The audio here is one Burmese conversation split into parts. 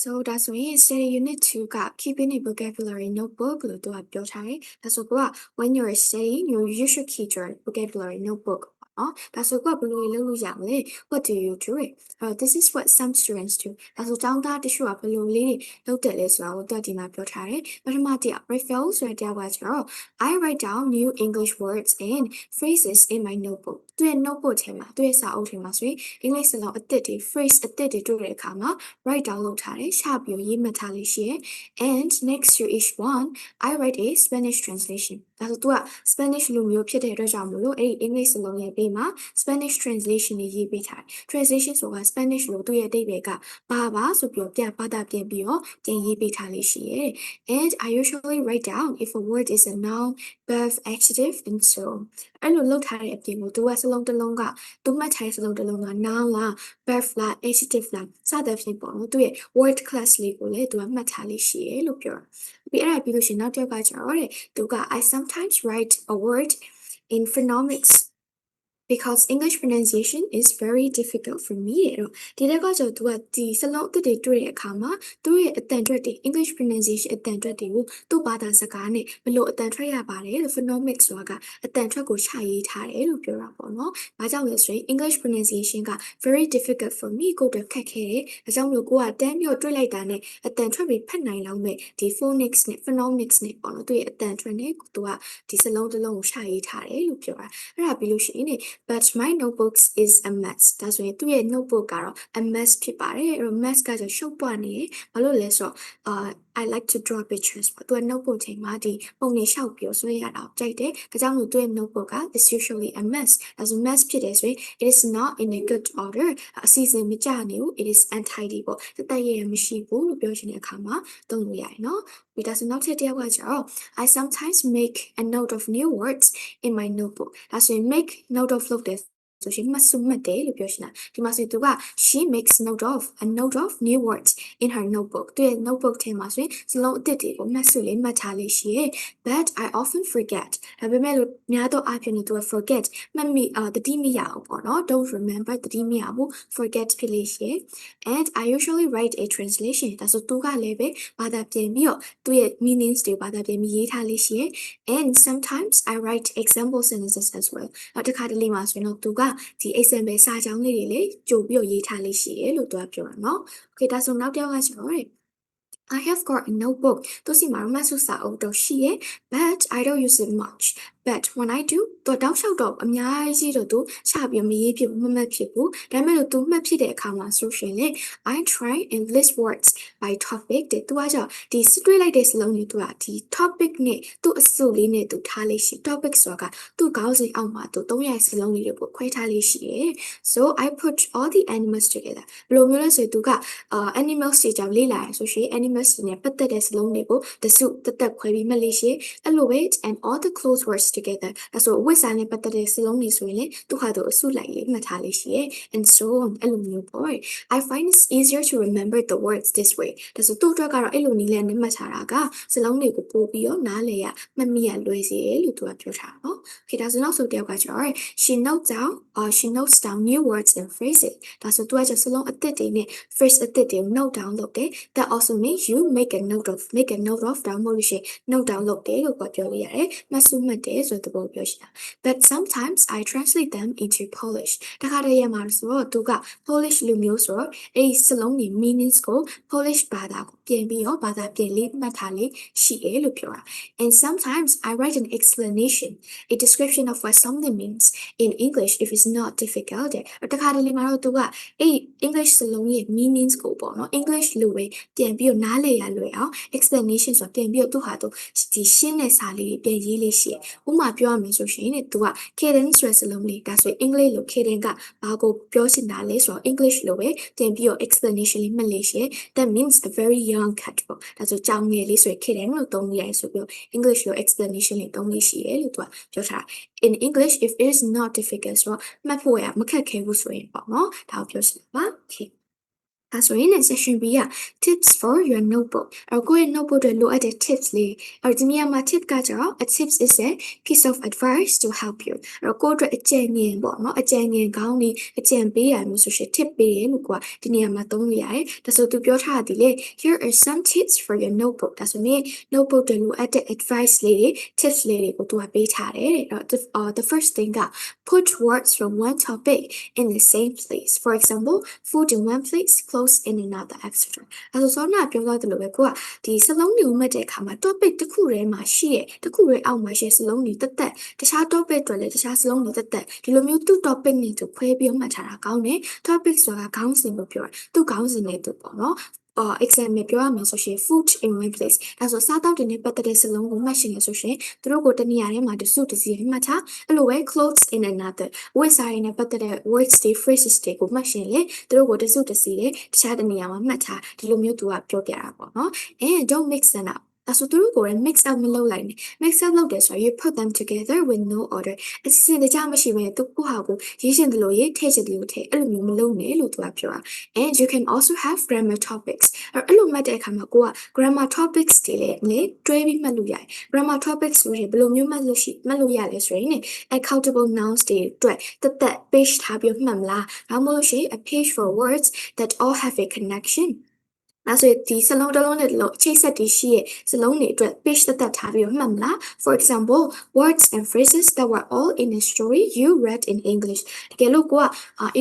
So that's why study unit 2 got keeping a vocabulary notebook လို့သူကပြောထားတယ်။ဒါဆိုကိုက when you're studying you should keep your vocabulary notebook နော်။ဒါဆိုကိုကဘယ်လိုလုပ်လို့ရမလဲ What do you do it? This is what some students do. ဒါဆိုကျောင်းသားတချို့ကဘယ်လိုလေးတွေလုပ်တယ်လဲဆိုတာကိုသူကဒီမှာပြောထားတယ်။ပထမတစ်ယောက် Raphael ဆိုတဲ့တစ်ယောက်ကကျတော့ I write down new English words and phrases in my notebook. သူရဲ့ notebook ထဲမှာသူရဲ့စာအုပ်ထဲမှာဆိုရင်အင်္ဂလိပ်စကားအသစ်တွေ phrase အသစ်တွေတွေ့တဲ့အခါမှာ write down လုပ်ထားတယ်ရှာပြီးရေးမှတ်ထားလေးရှိရယ် and next to each one I write a Spanish translation ဒါဆို तू က Spanish လူမျိုးဖြစ်တဲ့အတွက်ကြောင့်မလို့အဲ့ဒီ English စလုံးရဲ့ဘေးမှာ Spanish translation တွေရေးပေးထားတယ် translation ဆိုတာ Spanish လို့သူ့ရဲ့အဓိပ္ပာယ်ကဘာဆိုပြီးပြန်ဘာသာပြန်ပြီးတော့ပြန်ရေးပေးထားလေးရှိရယ် and I usually write down if a word is a noun verb adjective and so on အဲ့လိုလုပ်ထားတဲ့အပြင်ကို तू ကစလုံးတစ်လုံးက तू မှတ်ထားတဲ့စလုံးတစ်လုံးက noun လား verb လား adjective လားစသဖြင့်ပေါ့နော်သူရဲ့ word class လေးကိုလည်း तू ကမှတ်ထားလေးရှိရယ်လို့ပြောတာပြီးအဲ့ဒါပြီးလို့ရှိရင်နောက်တစ်ယောက်ကကျတော့တဲ့ तू က I sometimes write a word in phonemics because English pronunciation is very difficult for me တော့ဒီတက်ကကျတော့ तू ကဒီစလုံးအသစ်တွေတွေ့တဲ့အခါမှာသူ့ရဲ့အတန်ထွက်တွေ English pronunciation အတန်ထွက်တွေကိုသူ့ဘာသာစကားနဲ့ဘယ်လိုအတန်ထွက်ရပါတယ်လို့ phonemics ဆိုတာကအတန်ထွက်ကိုခြာရေးထားတယ်လို့ပြောတာပေါ့နော်။ဘာကြောင့်လဲဆိုရင် English pronunciation က very difficult for me ကိုတော့ခက်ခဲတယ်။ဒါကြောင့်မလို့ကိုကတန်းပြီးတွေ့လိုက်တာနဲ့အတန်ထွက်ပြီးဖတ်နိုင်လောက်မဲ့ဒီ phonics နဲ့ phonemics နဲ့ပေါ့နော်သူရဲ့အတန်ထွက်နဲ့သူကဒီစလုံးတစ်လုံးကိုခြာရေးထားတယ်လို့ပြောတာ။အဲ့ဒါပြီးလို့ရှိရင် but my notebooks is a mess ဒါဆိုရင်သူ့ရဲ့ notebook ကတော့ a mess ဖြစ်ပါတယ်အဲ့တော့ mess ကဆိုရှုပ်ပွားနေတယ်ဘာလို့လဲဆိုတော့I like to draw pictures ပေါ့သူက notebook ချိန်မှာဒီပုံတွေရှောက်ပြီးဆွဲရတာကြိုက်တယ်ဒါကြောင့်မို့သူ့ရဲ့ notebook က is usually a mess ဒါဆို mess ဖြစ်တယ်ဆိုရင် it is not in a good order အစီအစဉ်မကျနေဘူး it is untidy ပေါ့တက်ရမရှိဘူးလို့ပြောချင်တဲ့အခါမှာသုံးလို့ရတယ်နော်ပြီးဒါဆိုနောက်ထပ်တစ်ယောက်ကကျတော့ I sometimes make a note of new words in my notebook ဒါဆိုရင် make note of လုပ်တယ်ဆိုရှင်မှတ်စုမှတ်တယ်လို့ပြောချင်တာဒီမှာဆိုသူက she makes a note of new words in her notebook သူရဲ့ notebook ထဲမှာဆိုရင်စလုံးအသစ်တွေကိုမှတ်စုလေးမှတ်ထားလေးရှိရယ် but I often forget ဒါပေမဲ့လို့များသောအားဖြင့်သူက forget မှတ်မိတတိမရအောင်ပေါ့နော် don't remember တတိမရဘူး forget ဖြစ်လေးရှိရယ် and I usually write a translation ဒါဆိုသူကလည်းပဲဘာသာပြန်ပြီးတော့သူရဲ့ meanings တွေဘာသာပြန်ပြီးရေးထားလေးရှိရယ် and sometimes I write example sentences as well နောက်တစ်ခါတလေမှာဆိုရင်တော့သူကဒီ example စာကြောင်းလေးတွေလေကြိုပြီးတော့ရေးထားလေးရှိရယ်လို့သူကပြောတာเนาะ okay ဒါဆိုနောက်တစ်ယောက်ကကျတော့ I have got a notebook သူစီမှာမှတ်စုစာအုပ်တော့ရှိရယ် but I don't use it much but when I do တော့တောက်လျှောက်တော့အများကြီးတော့သူချပြီးမရေးဖြစ်ဘူးမမှတ်ဖြစ်ဘူးဒါပေမဲ့လို့သူမှတ်ဖြစ်တဲ့အခါမှာဆိုရှင်လေ I try and list words by topic တဲ့သူကကြောင့်ဒီတွေ့လိုက်တဲ့စလုံးတွေသူကဒီ topic နဲ့သူ့အစုလေးနဲ့သူထားလေးရှိ topic ဆိုတာကသူ့ခေါင်းစဉ်အောက်မှာသူ300စလုံးလေးတွေကိုခွဲထားလေးရှိရယ် so I put all the animals together ဘယ်လိုမျိုးလဲဆိုသူကanimals တွေကြောင့်လေ့လာရဆိုရှင် animals တွေနဲ့ပတ်သက်တဲ့စလုံးတွေကိုတစုတက်ခွဲပြီးမှတ်လေးရှိအဲ့လိုပဲ and all the close words together ဒါဆိုဝိစာနဲ့ပတ်သက်တဲ့စလုံးတွေဆိုရင်လေသူဟာသူအစုလိုက်လေးမှတ်ထားလေးရှိရယ် and so on အဲ့လိုမျိုးပေါ့ I find it's easier to remember the words this way ဒါဆိုသူ့အတွက်ကတော့အဲ့လိုနည်းနဲ့မှတ်ထားတာကစလုံးတွေကိုပို့ပြီးတော့နားလေရမှတ်မိရလွယ်စေတယ်လို့သူကပြောထားနော် okay ဒါဆိုနောက်ဆိုတယောက်ကကျတော့ she notes down new words and phrases ဒါဆိုသူကကျစလုံးအသစ်တွေနဲ့ phrase အသစ်တွေ note down လုပ်တယ် that also means you make a note of ဒါမှမဟုတ်ရှင် note down လုပ်တယ်လို့ပြောလို့ရတယ်မှတ်စုမှတ်တယ်ဆိုတဲ့သဘောပြောချင်တာ but sometimes I translate them into Polish တခါတည်းရမှာဆိုတော့သူက Polish လူမျိုးဆိုတော့အဲ့ဒီစလုံးတွေ meanings ကို Polish ဘာသာကိုပြင်ပြီးတော့ဘာသာပြင်လေးမှတ်ထားလေးရှိတယ်လို့ပြောတာ and sometimes I write an explanation a description of what something means in English if it's not difficult တခါတလေမှာတော့သူကအဲ့ English စလုံးရဲ့ meanings ကိုပေါ့နော် English လိုပဲပြန်ပြီးတော့နားလည်ရလွယ်အောင် explanation ဆိုပြန်ပြီးတော့သူဟာသူဒီရှင်းတဲ့စာလေးတွေပြန်ရေးလေးရှိတယ်ဥပမာပြောရမယ်ဆိုရှင်သူက Kitten ဆိုတဲ့စလုံးလေးဒါဆို English လို Kitten ကဘာကိုပြောချင်တာလဲဆိုတော့ English လိုပဲပြန်ပြီးတော့ explanation လေးမှတ်လေးရှိတယ် that means a very young cat ပေါ့ဒါဆိုကြောင်ငယ်လေးဆိုရင် Kitten လို့သုံးလို့ရတယ်ဆိုပြီး English လို explanation လေးသုံးလေးရှိတယ်လို့သူကပြောထား in English if it is not difficult ဆိုတော့မှတ်ဖို့ရမခက်ခဲဘူးဆိုရင်ပေါ့နော်ဒါကိုပြောချင်ပါ okay ဒါဆိုရင်လည်း section B က tips for your notebook ကိုယ့်ရဲ့ notebook တွေလိုအပ်တဲ့ tips လေးဒီနေရာမှာ tip ကကျတော့ a tips is a piece of advice to help you ကိုယ့်အတွက်အကြံဉာဏ်ပေါ့နော်အကြံဉာဏ်ကောင်းလေးအကြံပေးရမျိုးဆိုရှင် tip ပေးတယ်လို့ကိုကဒီနေရာမှာသုံးလို့ရတယ်ဒါဆိုသူပြောထားတယ်လေ here are some tips for your notebook ဒါဆိုရင် notebook တွေလိုအပ်တဲ့ advice လေးတွေ tips လေးတွေကိုသူကပေးထားတယ်the first thing က put words from one topic in the same place for example food in one place clothes in another etc အဲဆိုစောနာပြောတော့တယ်လို့ပဲကိုကဒီစလုံးတွေကိုမှတ်တဲ့အခါမှာ topic တစ်ခုထဲမှာရှိတဲ့တစ်ခုထဲအောက်မှာရှိတဲ့စလုံးတွေတက်တက်တခြား topic တွေလည်းတခြားစလုံးတွေတက်တက်ဒီလိုမျိုးသူ့ topic နဲ့သူခွဲပြီးမှတ်ထားတာကောင်းတယ် topic ဆိုတာခေါင်းစဉ်ကိုပြောတာသူ့ခေါင်းစဉ်နဲ့သူပေါ့နော်example ပြောရမယ်ဆိုရှင် food in one place ဒါဆိုစားတောက်တွေနဲ့ပတ်သက်တဲ့စလုံးကိုမှတ်ရှင်ရဆိုရှင်သူတို့ကိုတနေရာထဲမှာတစုတစည်းမှတ်ထားအဲ့လိုပဲ clothes in another ဝတ်စားရည်နဲ့ပတ်သက်တဲ့ words တွေ phrases တွေကိုမှတ်ရှင်လေသူတို့ကိုတစုတစည်းတခြားတနေရာမှာမှတ်ထားဒီလိုမျိုးသူကပြောပြတာပေါ့နော် and don't mix them up ဒါဆိုသူတို့ကိုလည်း mix up မလုပ်လိုက်နဲ့ mix up လုပ်တယ်ဆိုရင် you put them together with no order အစီအစဉ်တကျမရှိဘဲသူကိုဟာကိုရေးရှင်တယ်လို့ရေးထည့်ချင်တယ်လို့ထည့်အဲ့လိုမျိုးမလုပ်နဲ့လို့သူကပြောတာ and you can also have grammar topics အဲ့လိုမှတ်တဲ့အခါမှာကိုက grammar topics တွေလည်းတွဲပြီးမှတ်လို့ရတယ် grammar topics ဆိုရင်ဘယ်လိုမျိုးမှတ်လို့ရလဲဆိုရင် accountable nouns တွေအတွက်တက် page ထားပြီးမှတ်မလားဒါမှမဟုတ်ရှင် a page for words that all have a connection ဒါဆိုဒီစလုံးတစ်လုံးနဲ့ချိတ်ဆက်တည်ရှိရဲ့စလုံးတွေအတွက် page တက်ထားပြီးမှတ်မလား for example words and phrases that were all in a story you read in English တကယ်လို့ကိုက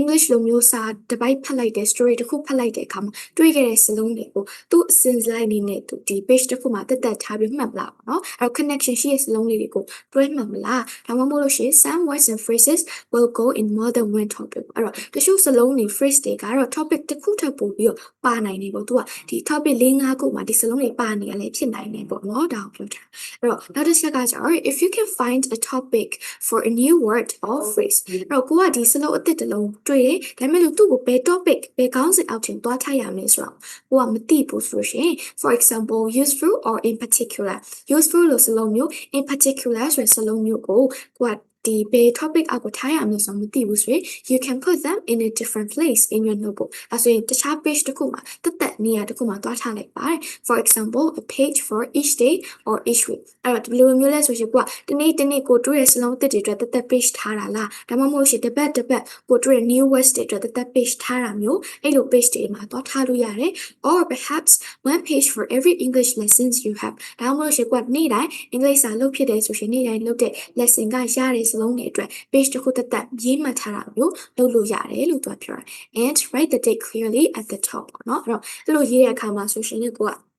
English လိုမျိုးစာတစ်ပိုက်ဖတ်လိုက်တဲ့ story တစ်ခုဖတ်လိုက်တဲ့အခါမှာတွေ့ခဲ့တဲ့စလုံးတွေကိုသူ့အစဉ်လိုက်နေနဲ့သူဒီ page တစ်ခုမှာတက်ထားပြီးမှတ်မလားပေါ့နော်အဲ့ connection ရှိရဲ့စလုံးလေးတွေကိုတွဲမှတ်မလားဒါမှမဟုတ်လို့ရှိရင် some words and phrases will go in more than one topic အဲ့တော့တချို့စလုံးတွေ phrase တွေကတော့ topic တစ်ခုထပ်ပို့ပြီးတော့ပါနိုင်နေပေါ့သူကဒီ topic 4-5ခုမှာဒီစလုံးတွေပါနေရလဲဖြစ်နိုင်တယ်ပေါ့နော်ဒါကိုပြောတာအဲ့တော့နောက်တစ်ချက်ကကျတော့ if you can find a topic for a new word or phrase အဲ့တော့ကိုကဒီစလုံးအသစ်တစ်လုံးတွေ့တယ်ဒါပေမဲ့လို့သူ့ကိုဘယ် topic ဘယ်ခေါင်းစဉ်အောက်ထင်သွားထားရမလဲဆိုတော့ကိုကမသိဘူးဆိုရှင် for example useful or in particular useful လို့စလုံးမျိုး in particular ဆိုတဲ့စလုံးမျိုးကိုကဒီဘယ် topic အောက်ကိုထားရမလဲဆိုတော့မသိဘူးဆိုရင် you can put them in a different place in your notebook အဲဆိုရင်တခြား page တစ်ခုမှာတက်နေရာတစ်ခုမှာသွားထားလိုက်ပါတယ် for example a page for each day or each week အဲ့တော့ဒီလိုမျိုးလဲဆိုရင်ကိုကတနေ့ကိုတွေ့ရစလုံးတစ်တွေအတွက်တက် page ထားတာလားဒါမှမဟုတ်ရှင်တစ်ပတ်ကိုတွေ့ရ new words တွေအတွက်တက် page ထားတာမျိုးအဲ့လို page တွေမှာသွားထားလို့ရတယ် or perhaps one page for every English lessons you have ဒါမှမဟုတ်ရှင်ကိုကနေ့တိုင်းအင်္ဂလိပ်စာလုပ်ဖြစ်တယ်ဆိုရှင်နေ့တိုင်းလုပ်တဲ့ lesson ကရတဲ့စလုံးတွေအတွက် page တစ်ခုတက်ရေးမှတ်ထားတာမျိုးလုပ်လို့ရတယ်လို့သူကပြောတာ and write the date clearly at the top ပေါ့နော်အဲ့တော့အဲ့လိုရေးတဲ့အခါမှာဆိုရှင်ကိုက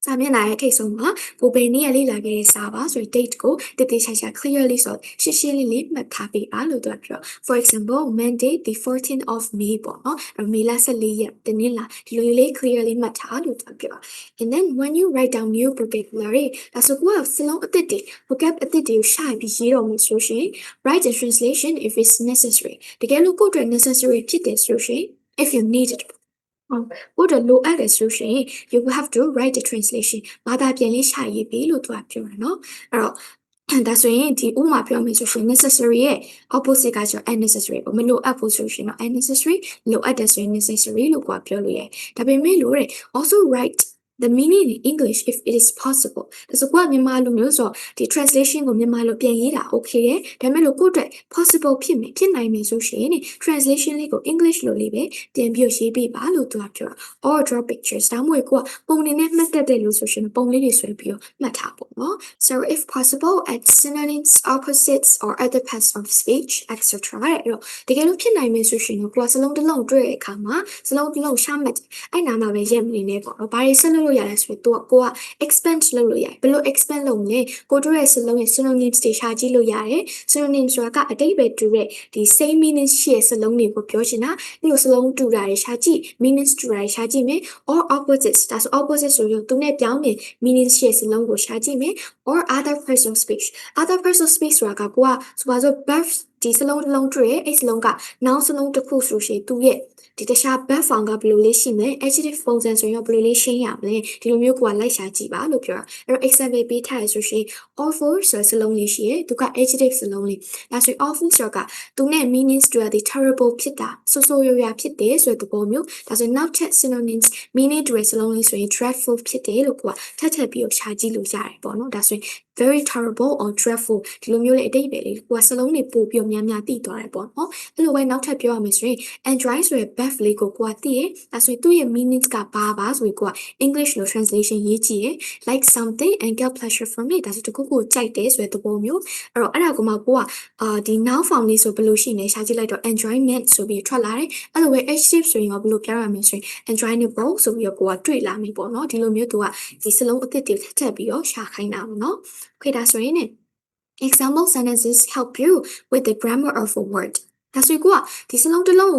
စာမျက်နှာရဲ့ထိပ်ဆုံးမှာကိုဘယ်နေ့လေးလာခဲ့တဲ့စာပါဆိုရင် date ကိုတည်တည်ချာချာ clearly ဆိုရှင်းလေးမှတ်ထားပေးပါလို့သူကပြော for example Monday the 14th of May ပေါ့နော်မေလ14ရက်တနင်္လာဒီလိုလေး clearly မှတ်ထားလို့သူကပြော and then when you write down new vocabulary ဒါဆိုကိုကစလုံးအသစ်တွေ vocab အသစ်တွေကိုရှာပြီးရေးတော့မယ်ဆိုရှင် write a translation if it's necessary တကယ်လို့ကိုယ့်အတွက် necessary ဖြစ်တယ်ဆိုရှင် if you need itကိုတော့လိုအပ်တယ်ဆိုရှင် you will have to write the translation ဘာသာပြန်လေးရှာရေးပေးလို့သူကပြောတာเนาะအဲ့တော့ဒါဆိုရင်ဒီဥမာပြောမယ်ဆိုရှင် necessary ရဲ့ opposite ကကျတော့ unnecessary ပေါ့မလိုအပ်ဘူးဆိုရှင်တော့ unnecessary လိုအပ်တယ်ဆိုရင် necessary လို့ကိုကပြောလို့ရတယ်ဒါပေမဲ့လို့ also write the meaning in English if it is possible ဒါဆိုကိုကမြန်မာလိုမျိုးဆိုဒီ translation ကိုမြန်မာလိုပြန်ရေးတာ okay တယ်ဒါပေမဲ့လို့ကိုယ့်အတွက် possible ဖြစ်နိုင်မယ်ဆိုရှင် translation လေးကို English လိုလေးပဲပြန်ပြီးရေးပေးပါလို့သူကပြောတာ or draw pictures ဒါမှမဟုတ်ကိုကပုံတွေနဲ့မှတ်တတ်တယ်လို့ဆိုရှင်ပုံလေးတွေဆွဲပြီးတော့မှတ်ထားပေါ့နော် so if possible add synonyms opposites or other parts of speech etc အဲ့တော့တကယ်လို့ဖြစ်နိုင်မယ်ဆိုရှင်ကိုကစလုံးတစ်လုံးတွေ့တဲ့အခါမှာစလုံးတစ်လုံးရှာမှတ်အဲ့နာမှာပဲရက်မနေနဲ့ပေါ့နော်ဘာတွေဆက်လို့ရတယ်ဆိုတော့ကိုက expand လုပ်လို့ရတယ်ဘယ်လို expand လုပ်မလဲကိုတို့ရဲ့စလုံးရဲ့ synonyms တွေရှာကြည့်လို့ရတယ် synonyms ဆိုတာကအတိတ်ပဲတူတဲ့ဒီ same meaning ရှိတဲ့စလုံးတွေကိုပြောချင်တာဒီလိုစလုံးတူတာတွေရှာကြည့် meanings တူတာတွေရှာကြည့်မယ် or opposites ဒါဆို opposite ဆိုရင်သူနဲ့ပြောင်းတဲ့ meanings ရှိတဲ့စလုံးကိုရှာကြည့်မယ် or other parts of speech other parts of speech ဆိုတာကကိုကဆိုပါစို့ ဒီစလုံးတစ်လုံးတွေ့ရဲ့အဲ့စလုံးကနောက်စလုံးတစ်ခုဆိုရှင်သူ့ရဲ့ဒီတခြား bad form ကဘယ်လိုလေးရှိမလဲ adjective ပုံစံဆိုရင်ဘယ်လိုလေးရှင်းရမလဲဒီလိုမျိုးကိုကလိုက်ရှာကြည့်ပါလို့ပြောတာအဲ့တော့ example ပေးထားရဆိုရှင် awful ဆိုတဲ့စလုံးလေးရှိရဲ့သူက adjective စလုံးလေးဒါဆိုရင် awful ဆိုတာကသူနဲ့ meanings တွေကဒီ terrible ဖြစ်တာဆိုးဆိုးရွားရွားဖြစ်တယ်ဆိုတဲ့သဘောမျိုးဒါဆိုရင်နောက်ထပ် synonyms meaning တွေစလုံးလေးဆိုရင် dreadful ဖြစ်တယ်လို့ကိုကထပ်ထပ်ပြီးတော့ရှာကြည့်လို့ရတယ်ပေါ့နော်ဒါဆိုရင် very terrible or dreadful ဒီလိုမျိုးလေးအတိတ်ပဲလေကိုကစလုံးတွေပို့ပြီးများများသိသွားတယ်ပေါ့နော်အဲ့လိုပဲနောက်ထပ်ပြောရမယ်ဆိုရင် enjoy ဆိုတဲ့ verb လေးကိုကိုကသိရဲ့ဒါဆိုရင်သူ့ရဲ့ meanings ကဘာပါဆိုရင်ကိုက English လို့ translation ရေးကြည့်ရဲ့ like something and get pleasure from it ဒါဆိုတခုခုကြိုက်တယ်ဆိုတဲ့သဘောမျိုးအဲ့တော့အဲ့ဒါကိုမှကိုကဒီ noun form လေးဆိုဘယ်လိုရှိနေရှာကြည့်လိုက်တော့ enjoyment ဆိုပြီးထွက်လာတယ်အဲ့လိုပဲ adjective ဆိုရင်ရောဘယ်လိုပြောရမလဲဆိုရင် enjoyable ဆိုပြီးတော့ကိုကတွေ့လာပြီပေါ့နော်ဒီလိုမျိုးသူကဒီစလုံးအသစ်တွေထပ်ပြီးတော့ရှာခိုင်းတာပေါ့နော်ခေတာဆိုရင် example sentences help you with the grammar of a word ဒါဆိုကိုကဒီစလုံးတစ်လုံး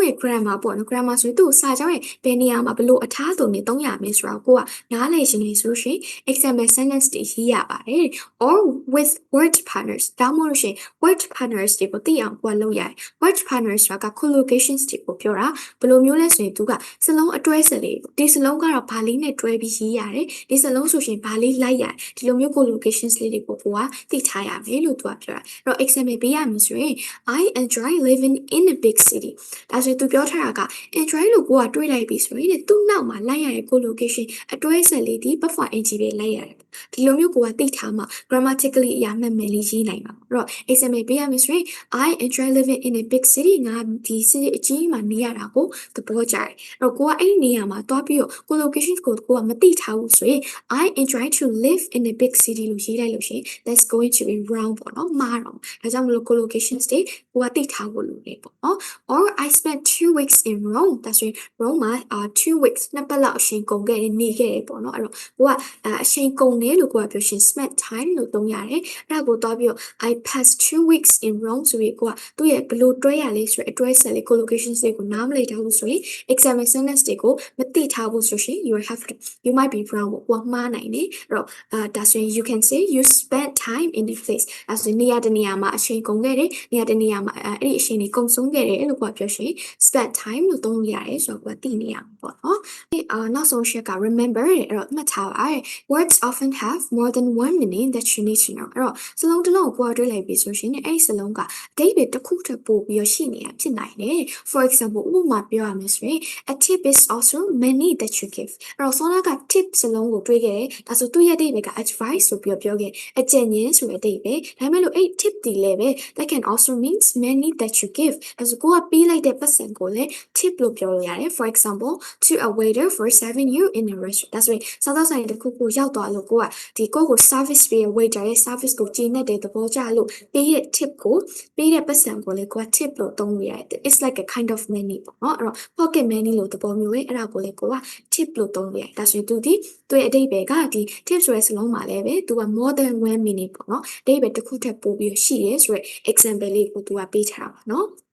ရဲ့ grammar ပေါ့နော် grammar ဆိုရင်သူ့စာကြောင်းရဲ့ဘယ်နေရာမှာဘလို့အထားစုံနဲ့သုံးရမလဲဆိုတော့ကိုကနားလည်ရှင်နေဆိုရှင် example sentence တွေရေးရပါတယ် or with word partners ဒါမှမဟုတ်ရှင် word partners တွေကိုသိအောင်ကိုကလုပ်ရတယ် word partners ဆိုတာက collocations တွေကိုပြောတာဘယ်လိုမျိုးလဲဆိုရင်သူကစလုံးအတွဲစလေးဒီစလုံးကတော့ဘာလေးနဲ့တွဲပြီးရေးရတယ်ဒီစလုံးဆိုရှင်ဘာလေးလိုက်ရတယ်ဒီလိုမျိုး collocations လေးတွေကိုကိုကသိထားရမယ်လို့သူကပြောတာအဲ့တော့ example ပေးရမယ်ဆိုရင် I enjoy living in a big city ဒါဆိုရင်သူပြောထားတာက enjoy လို့ကိုကတွေးလိုက်ပြီဆိုရင်သူ့နောက်မှာလိုက်ရတဲ့ collocation အတွဲဆက်လေးဒီ verb form ing ပဲလိုက်ရတယ်ဒီလိုမျိုးကိုကသိထားမှ grammatically အရာမှန်မှန်လေးရေးနိုင်မှာအဲ့တော့ example ပေးရမယ်ဆိုရင် I enjoy living in a big city ငါဒီ city အကြီးမှာနေရတာကိုသဘောကျတယ်အဲ့တော့ကိုကအဲ့ဒီနေရာမှာတွားပြီးတော့ collocation ကိုကိုကမသိထားဘူးဆိုရင် I enjoy to live in a big city လို့ရေးလိုက်လို့ရှိရင် that's going to be wrong ပေါ့နော်မှားတော့ဒါကြောင့်မလို့ collocations တွေကိုကသိထားဖို့လိုတယ်ပေါ့နော် or I spent 2 weeks in Rome ဒါဆိုရင် Rome မှာ2 weeks နှစ်ပတ်လောက်အချိန်ကုန်ခဲ့တယ်နေခဲ့တယ်ပေါ့နော်အဲ့တော့ကိုကအချိန်ကုန်တယ်လို့ကိုကပြောရှင် spent time လို့သုံးရတယ်အဲ့ဒါကိုတွားပြီးတော့ I passed 2 weeks in Rome ဆိုပြီးကိုကသူ့ရဲ့ဘလို့တွဲရလဲဆိုရယ်အတွဲဆက်လေး collocations တွေကိုနားမလည်ထားဘူးဆိုရင် example sentence တွေကိုမသိထားဘူးဆိုရင် you might be wrong ကိုမှားနိုင်တယ်အဲ့တော့ဒါဆိုရင် you can say you spent time in the place အဲ့ဆိုနေရာတနေရာမှာအချိန်ကုန်ခဲ့တယ်နေရာတနေရာမှာအဲ့ဒီအချိန်တွေကုန်ဆုံးခဲ့တယ်လို့ကိုကပြောရှင် spend time လို့သုံးလို့ရတယ်ဆိုတော့ကိုကသိနေရမှာပေါ့နော်နောက်ဆုံးရှက်က remember အဲ့တော့မှတ်ထားပါ words often have more than one meaning that you need to know အဲ့တော့စလုံးတစ်လုံးကိုတွေးလိုက်ပြီဆိုရှင်အဲ့ဒီစလုံးကအဓိပ္ပာယ်တစ်ခုတစ်ပို့ပြီးရရှိနေတာဖြစ်နိုင်တယ် for example ဥပမာပြောရမယ်ဆိုရင် a tip is also money that you give အဲ့တော့ဆောနာက tip စလုံးကိုတွေးခဲ့တယ်ဒါဆိုသူ့ရဲ့အဓိပ္ပာယ်က advice ဆိုပြီးပြောခဲ့အကြံဉာဏ်ဆိုတဲ့အဓိပ္ပာယ်ဒါပေမဲ့လို့အဲ့ tip တီလည်းပဲ that can also means money that you give အဲ့ဆိုကိုကပေးလိုက်တဲ့ပတ်စံကိုလည်း tip လို့ပြောလို့ရတယ် for example to a waiter for serving you in a restaurant ဒါဆိုရင်စားသောက်ဆိုင်တစ်ခုခုရောက်သွားလို့ကိုကဒီကိုကို service ပေးရ waiter ရဲ့ service ကိုကျေနပ်တဲ့သဘောကျလို့ပေးတဲ့ tip ကိုပေးတဲ့ပတ်စံကိုလည်းကိုက tip လို့သုံးလို့ရတယ် it's like a kind of money ပေါ့နော်အဲ့တော့ pocket money လို့သဘောမျိုးပဲအဲ့ဒါကိုလည်းကိုက tip လို့သုံးလို့ရတယ်ဒါဆိုရင်သူရဲ့အဓိပ္ပာယ်ကဒီ tip ဆိုတဲ့စလုံးမှာလည်းပဲသူက more than one meaning ပေါ့နော်အဓိပ္ပာယ်တစ်ခုထပ်ပို့ပြီးရှိရဲဆိုရယ် example လေးကိုသူကပေးထားတာပါနော်